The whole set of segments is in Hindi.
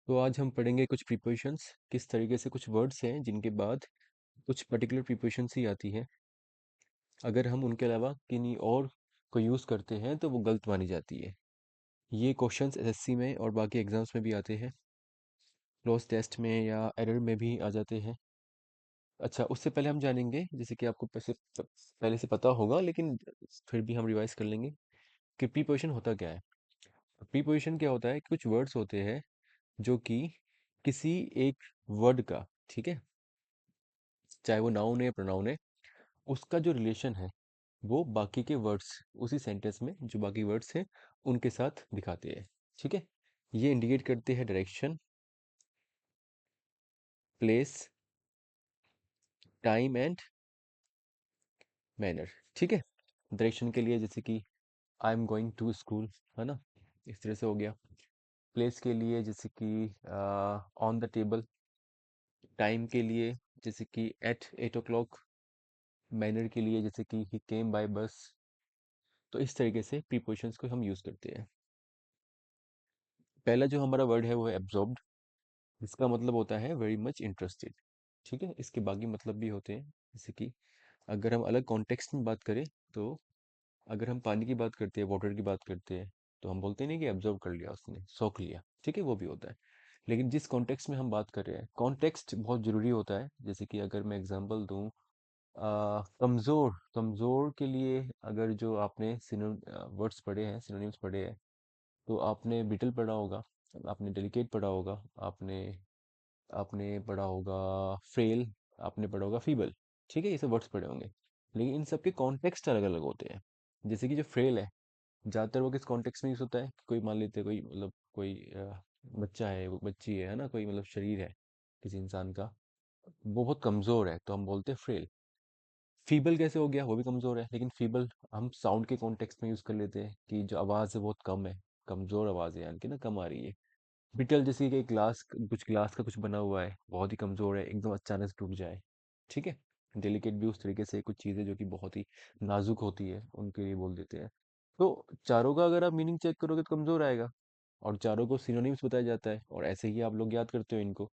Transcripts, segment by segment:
तो आज हम पढ़ेंगे कुछ प्रीपोजिशंस, किस तरीके से कुछ वर्ड्स हैं जिनके बाद कुछ पर्टिकुलर प्रीपोजिशंस ही आती है। अगर हम उनके अलावा किन्हीं और को यूज़ करते हैं तो वो गलत मानी जाती है। ये क्वेश्चंस एसएससी में और बाकी एग्जाम्स में भी आते हैं, क्लोज टेस्ट में या एरर में भी आ जाते हैं। अच्छा, उससे पहले हम जानेंगे, जैसे कि आपको पहले से पता होगा, लेकिन फिर भी हम रिवाइज कर लेंगे कि प्रीपोजिशन होता क्या है। प्रीपोजिशन क्या होता है? कुछ वर्ड्स होते हैं जो कि किसी एक वर्ड का, ठीक है, चाहे वो नाउन है या प्रोनाउन है, उसका जो रिलेशन है वो बाकी के वर्ड्स, उसी सेंटेंस में जो बाकी वर्ड्स हैं उनके साथ दिखाते हैं। ठीक है, ये इंडिकेट करते हैं direction, place, time and manner. ठीक है, डायरेक्शन के लिए जैसे कि I am going to school, है ना, इस तरह से हो गया। प्लेस के लिए जैसे कि ऑन द टेबल। टाइम के लिए जैसे कि एट 8 o'clock। मैनर के लिए जैसे कि ही केम बाय बस। तो इस तरीके से प्रीपोजिशंस को हम यूज़ करते हैं। पहला जो हमारा वर्ड है वो है एब्जॉर्ब्ड। इसका मतलब होता है वेरी मच इंटरेस्टेड। ठीक है, इसके बाकी मतलब भी होते हैं, जैसे कि अगर हम अलग कॉन्टेक्स्ट में बात करें तो अगर हम पानी की बात करते हैं, वाटर की बात करते हैं, तो हम बोलते नहीं कि एब्जॉर्ब कर लिया, उसने सोख लिया। ठीक है, वो भी होता है। लेकिन जिस कॉन्टेक्स्ट में हम बात कर रहे हैं, कॉन्टेक्स्ट बहुत ज़रूरी होता है। जैसे कि अगर मैं एग्जांपल दूं, कमज़ोर, कमज़ोर के लिए अगर जो आपने वर्ड्स पढ़े हैं, सिनोनिम्स पढ़े हैं, तो आपने ब्रिटल पढ़ा होगा, आपने डेलिकेट पढ़ा होगा, आपने आपने पढ़ा होगा फ्रेल, आपने पढ़ा होगा फीबल। ठीक है, ये सब वर्ड्स पढ़े होंगे, लेकिन इन सब के कॉन्टेक्स्ट अलग अलग होते हैं। जैसे कि जो फ्रेल है, ज़्यादातर वो किस कॉन्टेक्स्ट में यूज़ होता है कि कोई मान लेते हैं, कोई मतलब कोई बच्चा है, वो बच्ची है ना, कोई मतलब शरीर है किसी इंसान का, वो बहुत कमज़ोर है, तो हम बोलते हैं फ्रेल। फीबल कैसे हो गया? वो भी कमज़ोर है, लेकिन फीबल हम साउंड के कॉन्टेक्स्ट में यूज़ कर लेते हैं कि जो आवाज़ है बहुत कम है, कमज़ोर आवाज़ है, यानी कि ना कम आ रही है। ब्रिटल जैसे कि ग्लास का कुछ बना हुआ है, बहुत ही कमज़ोर है, एकदम अचानक से टूट जाए। ठीक है, डेलिकेट भी उस तरीके से कुछ चीज़ें जो कि बहुत ही नाजुक होती है, उनके लिए बोल देते हैं। तो चारों का अगर आप मीनिंग चेक करोगे तो कमज़ोर आएगा, और चारों को सिनोनिम्स बताया जाता है, और ऐसे ही आप लोग याद करते हो इनको।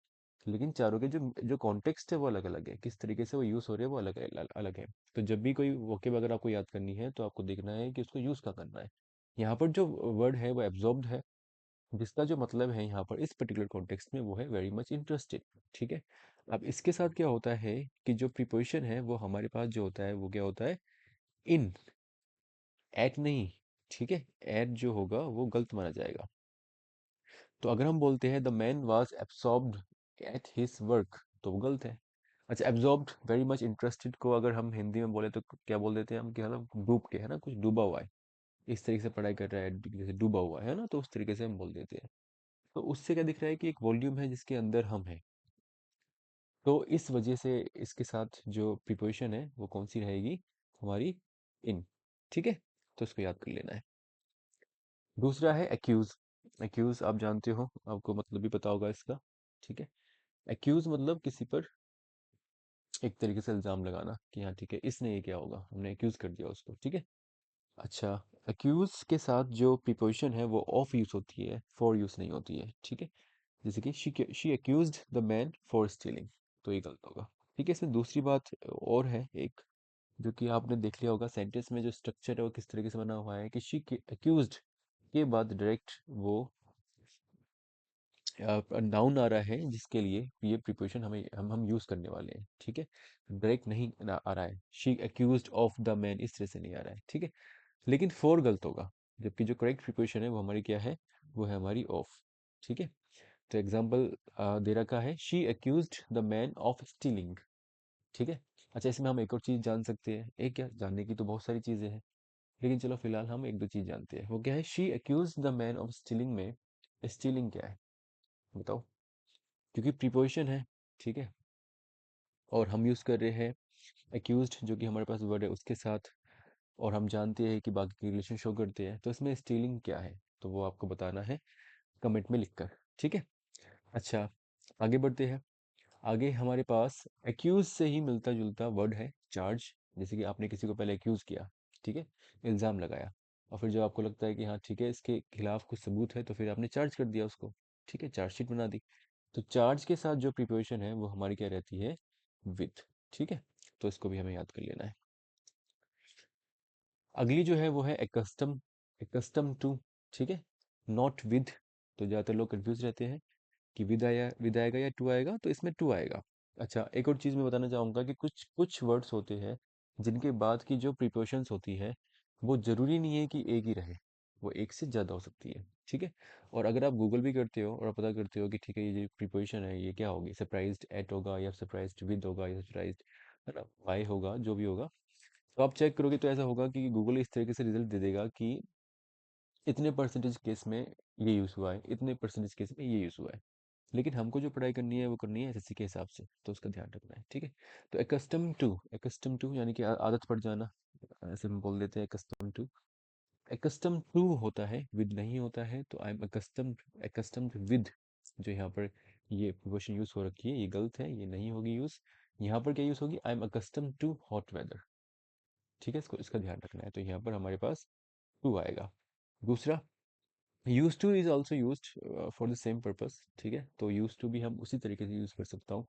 लेकिन चारों के जो जो कॉन्टेक्स्ट है वो अलग अलग है, किस तरीके से वो यूज़ हो रहे हैं वो अलग अलग है। तो जब भी कोई वोकेब अगर आपको याद करनी है तो आपको देखना है कि उसको यूज़ क्या करना है। यहाँ पर जो वर्ड है वो एब्जॉर्ब्ड है, जिसका जो मतलब है यहाँ पर इस पर्टिकुलर कॉन्टेक्स्ट में वो है वेरी मच इंटरेस्टेड। ठीक है, अब इसके साथ क्या होता है कि जो प्रीपोजिशन है वो हमारे पास जो होता है वो क्या होता है? इन, एट नहीं। ठीक है, एट जो होगा वो गलत माना जाएगा। तो अगर हम बोलते हैं the man was absorbed at his work, तो वो गलत है। अच्छा, एब्सॉर्ब्ड वेरी मच इंटरेस्टेड को अगर हम हिंदी में बोले तो क्या बोल देते हैं हम? क्या मतलब डूब के, है ना, कुछ डूबा हुआ है, इस तरीके से पढ़ाई कर रहा है, जैसे डूबा हुआ है ना, तो उस तरीके से हम बोल देते हैं। तो उससे क्या दिख रहा है कि एक वॉल्यूम है जिसके अंदर हम हैं। तो इस वजह से इसके साथ जो प्रीपोजिशन है वो कौन सी रहेगी? हमारी इन। ठीक है, तो इसको याद कर लेना है। दूसरा है एक्यूज। एक्यूज आप जानते हो, आपको मतलब भी पता होगा इसका। ठीक है, एक्यूज मतलब किसी पर एक तरीके से इल्ज़ाम लगाना कि हाँ ठीक है, इसने ये किया होगा, हमने एक्यूज कर दिया उसको। ठीक है, अच्छा, एक्यूज के साथ जो प्रीपोजिशन है वो ऑफ यूज होती है, फॉर यूज नहीं होती है। ठीक है, जैसे कि she accused the man for stealing, तो ये गलत होगा। ठीक है, इसमें दूसरी बात और है एक, जो कि आपने देख लिया होगा, सेंटेंस में जो स्ट्रक्चर है वो किस तरीके से बना हुआ है कि शी एक्यूज्ड के बाद डायरेक्ट वो नाउन आ रहा है जिसके लिए ये प्रीपोजिशन हम यूज करने वाले हैं। ठीक है, डायरेक्ट नहीं आ रहा है, she accused of the man, इस तरह से नहीं आ रहा है। ठीक है, लेकिन फॉर गलत होगा, जबकि जो करेक्ट प्रीपोजिशन है वो हमारी क्या है? वो है हमारी ऑफ। ठीक है, तो एग्जाम्पल दे रखा है, she accused the man of stealing. ठीक है, अच्छा, इसमें हम एक और चीज़ जान सकते हैं। एक क्या जानने की तो बहुत सारी चीज़ें हैं, लेकिन चलो फिलहाल हम एक दो चीज़ जानते हैं। वो क्या है? She accused the man of stealing में स्टीलिंग क्या है बताओ? क्योंकि प्रीपोजिशन है, ठीक है, और हम यूज़ कर रहे हैं एक्यूज्ड जो कि हमारे पास वर्ड है उसके साथ, और हम जानते हैं कि बाकी के रिलेशन शो करते हैं, तो इसमें स्टीलिंग क्या है तो वो आपको बताना है कमेंट में लिखकर। ठीक है, अच्छा, आगे बढ़ते हैं। आगे हमारे पास एक्यूज से ही मिलता जुलता वर्ड है चार्ज। जैसे कि आपने किसी को पहले एक्यूज किया, ठीक है, इल्ज़ाम लगाया, और फिर जब आपको लगता है कि हाँ ठीक है, इसके खिलाफ कुछ सबूत है, तो फिर आपने चार्ज कर दिया उसको। ठीक है, चार्जशीट बना दी। तो चार्ज के साथ जो प्रिपोजिशन है वो हमारी क्या रहती है, विथ। ठीक है, तो इसको भी हमें याद कर लेना है। अगली जो है वो है एकस्टम, एकस्टम टू। ठीक है, नॉट विद। तो ज़्यादातर लोग कंफ्यूज रहते हैं कि विद आएगा या टू आएगा, तो इसमें टू आएगा। अच्छा, एक और चीज़ मैं बताना चाहूँगा कि कुछ कुछ वर्ड्स होते हैं जिनके बाद की जो प्रिपोजिशंस होती है वो ज़रूरी नहीं है कि एक ही रहे, वो एक से ज़्यादा हो सकती है। ठीक है, और अगर आप गूगल भी करते हो और पता करते हो कि ठीक है ये जो प्रिपोजिशन है ये क्या होगी, सरप्राइज्ड एट होगा या सरप्राइज्ड विद होगा या सरप्राइज्ड है ना वाई होगा, जो भी होगा, तो आप चेक करोगे तो ऐसा होगा कि गूगल इस तरीके से रिजल्ट दे देगा कि इतने परसेंटेज केस में ये यूज़ हुआ है, इतने परसेंटेज केस में ये यूज़ हुआ है। लेकिन हमको जो पढ़ाई करनी है वो करनी है एसएससी के हिसाब से, तो उसका ध्यान रखना है। ठीक है, तो एकस्टम टू यानी कि आदत पड़ जाना, ऐसे हम बोल देते हैं एकस्टम टू। एकस्टम टू होता है, विद नहीं होता है, तो आई एम एकस्टम्ड विद। जो यहाँ पर ये प्रिपोजिशन यूज हो रखी है ये गलत है, ये नहीं होगी यूज। यहाँ पर क्या यूज होगी, I am accustomed to hot weather. ठीक है, इसको इसका ध्यान रखना है, तो यहाँ पर हमारे पास टू आएगा। दूसरा, use two is also use for the same purpose. ठीक है, तो यूज टू भी हम उसी तरीके से यूज कर सकता हूँ।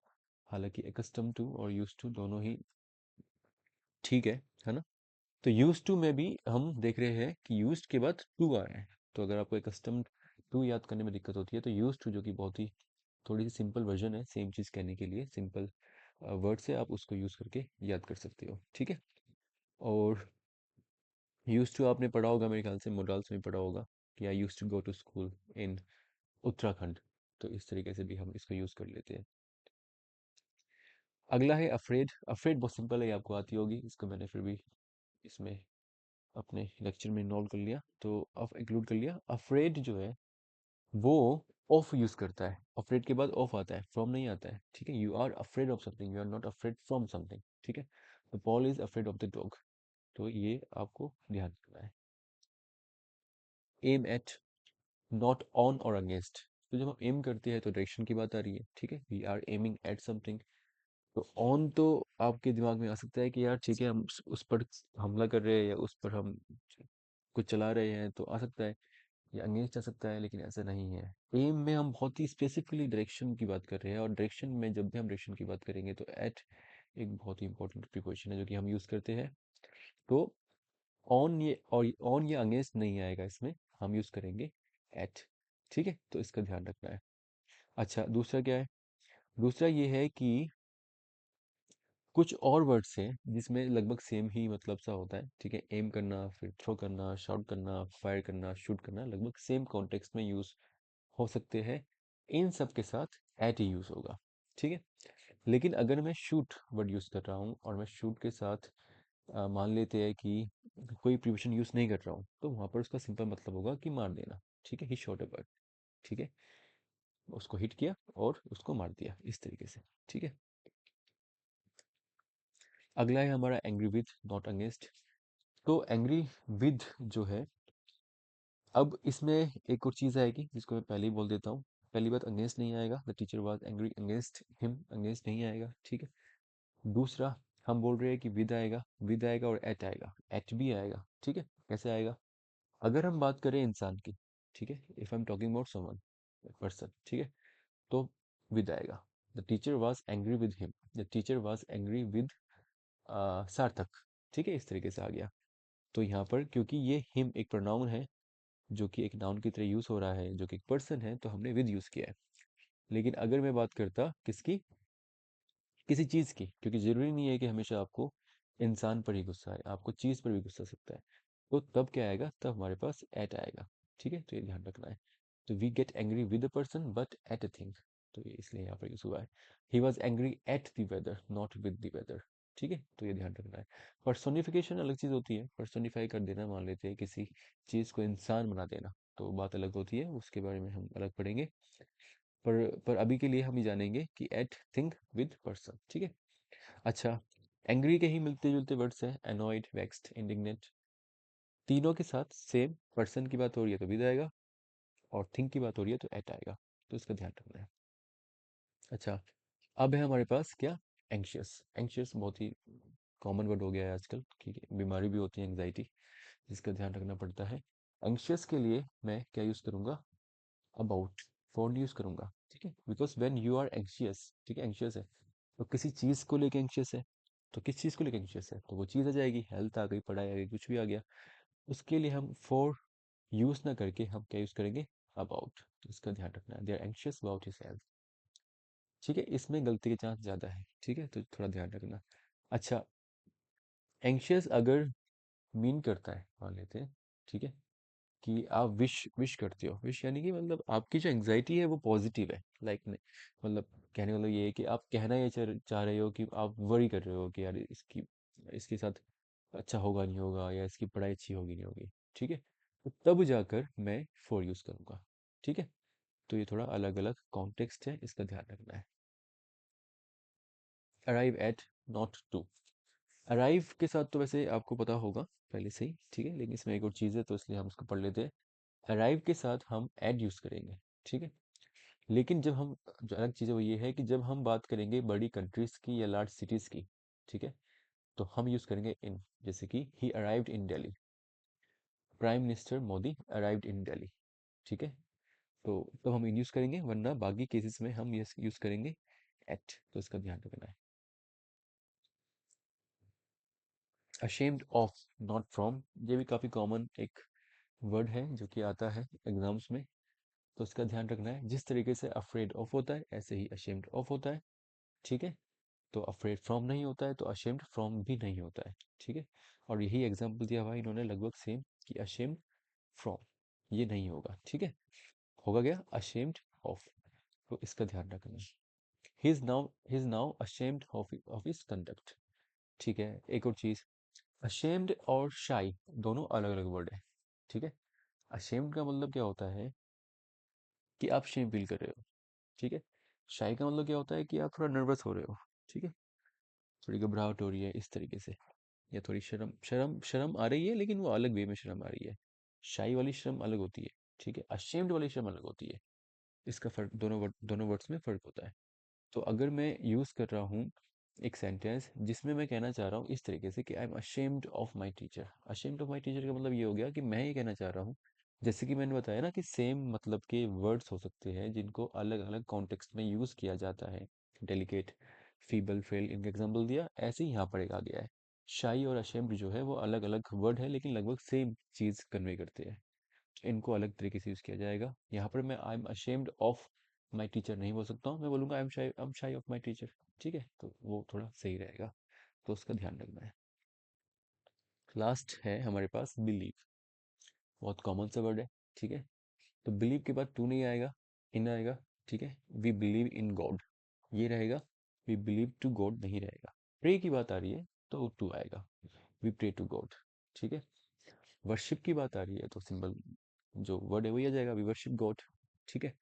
हालांकि एकस्टम टू और यूज टू दोनों ही ठीक है ना। तो यूज टू में भी हम देख रहे हैं कि यूज के बाद टू आ रहा है। तो अगर आपको एकस्टम टू याद करने में दिक्कत होती है तो यूज टू, जो कि बहुत ही थोड़ी सी सिंपल वर्जन है सेम चीज़ कहने के लिए, सिंपल वर्ड से आप उसको यूज़ करके याद कर सकते हो। ठीक है, और यूज टू आपने पढ़ा होगा मेरे ख्याल से, मॉडल्स में पढ़ा होगा कि I use to go to school in Uttarakhand. तो इस तरीके से भी हम इसको यूज़ कर लेते हैं। अगला है अफ्रेड। अफ्रेड बहुत सिंपल है, ये आपको आती होगी, इसको मैंने फिर भी इसमें अपने लेक्चर में इन्वॉल्व कर लिया, तो ऑफ इंक्लूड कर लिया। अफ्रेड जो है वो ऑफ यूज़ करता है, अफ्रेड के बाद ऑफ आता है, फ्रॉम नहीं आता है। ठीक है, you are afraid of something, you are not afraid from something. ठीक है, तो Paul is afraid of the dog, तो ये आपको ध्यान रखना है। एम एट, नॉट ऑन और अगेंस्ट। तो जब हम एम करते हैं तो डायरेक्शन की बात आ रही है। ठीक है, we are aiming at something. तो ऑन तो आपके दिमाग में आ सकता है कि यार ठीक है हम उस पर हमला कर रहे हैं या उस पर हम कुछ चला रहे हैं, तो आ सकता है, या अगेंस्ट आ सकता है, लेकिन ऐसा नहीं है। एम में हम बहुत ही स्पेसिफिकली डायरेक्शन की बात कर रहे हैं, और डायरेक्शन में जब भी हम डायरेक्शन की बात करेंगे तो एट एक बहुत ही इंपॉर्टेंट प्रिपोजिशन है जो कि हम यूज़ करते हैं। तो ऑन ये और ऑन या अगेंस्ट नहीं आएगा इसमें, हम यूज़ करेंगे एट। ठीक है, तो इसका ध्यान रखना है। अच्छा, दूसरा क्या है, दूसरा ये है कि कुछ और वर्ड्स हैं जिसमें लगभग सेम ही मतलब सा होता है। ठीक है, एम करना, फिर थ्रो करना, शॉट करना, फायर करना, शूट करना, लगभग सेम कॉन्टेक्स्ट में यूज हो सकते हैं। इन सब के साथ एट ही यूज होगा। ठीक है, लेकिन अगर मैं शूट वर्ड यूज कर रहा हूँ और मैं शूट के साथ मान लेते हैं कि कोई प्रिपोजिशन यूज नहीं कर रहा हूँ, तो वहां पर उसका सिंपल मतलब होगा कि मार देना। ठीक है, ही शॉट अ बर्ड। ठीक है, उसको हिट किया और उसको मार दिया, इस तरीके से। ठीक है, अगला है हमारा एंग्री विद, नॉट अगेंस्ट। तो एंग्री विद जो है, अब इसमें एक और चीज़ आएगी जिसको मैं पहले ही बोल देता हूँ। पहली बात, अगेंस्ट नहीं आएगा, the teacher was angry against him, against नहीं आएगा। ठीक है, दूसरा, हम बोल रहे हैं कि विद आएगा और एट आएगा, एट भी आएगा। ठीक है, कैसे आएगा, अगर हम बात करें इंसान की, ठीक है, if I am talking about someone, person, ठीक है, तो विद आएगा। The teacher was angry with him, the teacher was angry with सार्थक। ठीक है, इस तरीके से आ गया। तो यहाँ पर क्योंकि ये हिम एक प्रोनाउन है जो कि एक नाउन की तरह यूज हो रहा है, जो कि एक पर्सन है, तो हमने विद यूज किया है। लेकिन अगर मैं बात करता किसकी, किसी चीज की, क्योंकि जरूरी नहीं है कि हमेशा आपको इंसान पर ही गुस्सा है, आपको चीज पर भी गुस्सा आ सकता है, तो तब क्या आएगा, तब हमारे पास एट आएगा। ठीक है, तो ये ध्यान रखना है। तो we get angry with a person but at a thing, तो ये इसलिए यहाँ पर यूज हुआ है। He was angry at the weather, not with the weather. ठीक है, तो ये ध्यान रखना है। पर्सोनिफिकेशन अलग चीज होती है, पर्सोनिफाई कर देना, मान लेते हैं किसी चीज को इंसान बना देना, तो बात अलग होती है, उसके बारे में हम अलग पढ़ेंगे। पर अभी के लिए हम ये जानेंगे कि एट थिंग विद पर्सन। ठीक है, अच्छा, एंग्री के ही मिलते जुलते वर्ड्स हैं, एनॉयड, वेक्स्ड, इंडिग्नेंट। तीनों के साथ सेम, पर्सन की बात हो रही है तो विद आएगा, और थिंग की बात हो रही है तो एट आएगा, तो इसका ध्यान रखना है। अच्छा, अब है हमारे पास क्या, एंग्शियस। एंग्शियस बहुत ही कॉमन वर्ड हो गया है आजकल, ठीक है, बीमारी भी होती है एंग्जाइटी, जिसका ध्यान रखना पड़ता है। एंग्शियस के लिए मैं क्या यूज़ करूँगा, अबाउट। फोर नहीं यूज करूंगा, ठीक है, because when you are anxious, ठीक है, एंशियस है तो किसी चीज को लेके एंशियस है, तो किस चीज को लेके एंशियस है, तो वो चीज आ जाएगी, हेल्थ आ गई, पढ़ाई आ गई, कुछ भी आ गया। उसके लिए हम फोर यूज ना करके हम क्या यूज करेंगे, अबाउट। तो इसका ध्यान रखना है, they are anxious about his health, ठीक है, इसमें गलती के चांस ज्यादा है, ठीक है, तो थोड़ा ध्यान रखना। अच्छा, एंशियस अगर मीन करता है, मान लेते हैं, ठीक है, कि आप विश विश करते हो, विश यानी कि मतलब आपकी जो एंग्जाइटी है वो पॉजिटिव है, लाइक मतलब कहने का मतलब ये है कि आप कहना ये चाह रहे हो कि आप वरी कर रहे हो कि यार इसकी इसके साथ अच्छा होगा नहीं होगा, या इसकी पढ़ाई अच्छी होगी नहीं होगी, ठीक है, तो तब जाकर मैं फोर यूज करूंगा, ठीक है। तो ये थोड़ा अलग अलग कॉन्टेक्स्ट है, इसका ध्यान रखना है। Arrive at, not to. Arrive के साथ तो वैसे आपको पता होगा पहले से ही, ठीक है, लेकिन इसमें एक और चीज़ है तो इसलिए हम इसको पढ़ लेते हैं। अराइव के साथ हम एड यूज़ करेंगे, ठीक है, लेकिन जब हम, जो अलग चीज़ है वो ये है कि जब हम बात करेंगे बड़ी कंट्रीज़ की या लार्ज सिटीज़ की, ठीक है, तो हम यूज़ करेंगे इन, जैसे कि ही arrived in Delhi, prime minister Modi arrived in Delhi, ठीक है, तो तब हम इन यूज़ करेंगे, वरना बाकी केसेस में हम यस यूज़ करेंगे एट, तो इसका ध्यान रखना है। अशेम्ड ऑफ, नॉट फ्रॉम, ये भी काफ़ी कॉमन एक वर्ड है जो कि आता है एग्जाम्स में, तो इसका ध्यान रखना है। जिस तरीके से अफ्रेड ऑफ होता है ऐसे ही अशेम्ड ऑफ होता है, ठीक है, तो अफ्रेड फ्रॉम नहीं होता है तो अशेम्ड फ्रॉम भी नहीं होता है, ठीक है, और यही एग्जाम्पल दिया हुआ है इन्होंने लगभग सेम, कि अशेम्ड फ्रॉम ये नहीं होगा, ठीक है, होगा क्या, अशेम्ड ऑफ, तो इसका ध्यान रखना है। He is now ashamed of his conduct, ठीक है। एक और चीज, अशेम्ड और शाई दोनों अलग अलग वर्ड है, ठीक है। अशेम्ड का मतलब क्या होता है कि आप शेम फील कर रहे हो, ठीक है। शाई का मतलब क्या होता है कि आप थोड़ा नर्वस हो रहे हो, ठीक है, थोड़ी घबराहट हो रही है इस तरीके से, या थोड़ी शर्म शर्म शर्म आ रही है, लेकिन वो अलग वे में शर्म आ रही है। शाई वाली शर्म अलग होती है, ठीक है, अशेम्ड वाली शर्म अलग होती है। इसका फर्क दोनों वर्ड्स में फर्क होता है। तो अगर मैं यूज़ कर रहा हूँ एक सेंटेंस जिसमें मैं कहना चाह रहा हूँ इस तरीके से कि I M ashamed of my teacher, ashamed of my teacher का मतलब ये हो गया कि मैं ये कहना चाह रहा हूँ, जैसे कि मैंने बताया ना कि सेम मतलब के वर्ड्स हो सकते हैं जिनको अलग अलग कॉन्टेक्स्ट में यूज़ किया जाता है, डेलिकेट, फीबल, फेल, इनका एग्जाम्पल दिया, ऐसे ही यहाँ पर एक आ गया है। शाई और अशेम्ड जो है वो अलग अलग वर्ड है, लेकिन लगभग सेम चीज़ कन्वे करते हैं, इनको अलग तरीके से यूज़ किया जाएगा। यहाँ पर मैं I am ashamed of my teacher नहीं बोल सकता हूँ, मैं बोलूँगा आई एम शाई ऑफ माई टीचर, ठीक है, तो वो थोड़ा सही रहेगा, तो उसका ध्यान रखना है। लास्ट है हमारे पास बिलीव, बहुत कॉमन सा वर्ड है, ठीक है, तो बिलीव के बाद टू नहीं आएगा, इन आएगा, ठीक है, वी बिलीव इन गॉड ये रहेगा, वी बिलीव टू गॉड नहीं रहेगा। प्रे की बात आ रही है तो टू आएगा, वी प्रे टू गॉड, ठीक है। वर्शिप की बात आ रही है तो सिंबल जो वर्ड है वही आ जाएगा, वी वर्शिप गॉड, ठीक है।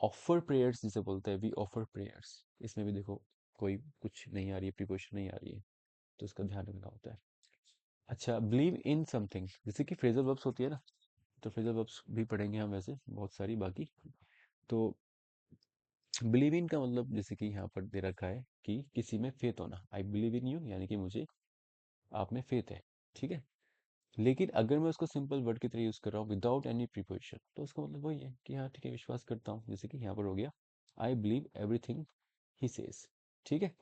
ऑफर प्रेयर्स जिसे बोलते हैं, वी ऑफर प्रेयर्स, इसमें भी देखो कोई कुछ नहीं आ रही है, प्रीपोजिशन नहीं आ रही है, तो इसका ध्यान रखना होता है। अच्छा, बिलीव इन समथिंग, जैसे कि फ्रेजल वर्ब्स होती है ना, तो फ्रेजल वर्ब्स भी पढ़ेंगे हम वैसे बहुत सारी बाकी। तो बिलीव इन का मतलब जैसे कि यहाँ पर दे रखा है कि किसी में फेथ होना, आई बिलीव इन यू, यानी कि मुझे आप में फेथ है, ठीक है। लेकिन अगर मैं उसको सिंपल वर्ड की तरह यूज कर रहा हूँ विदाउट एनी प्रीपोजिशन, तो उसका मतलब वही है कि हाँ ठीक है, विश्वास करता हूँ, जैसे कि यहाँ पर हो गया, I believe everything he says, ठीक है।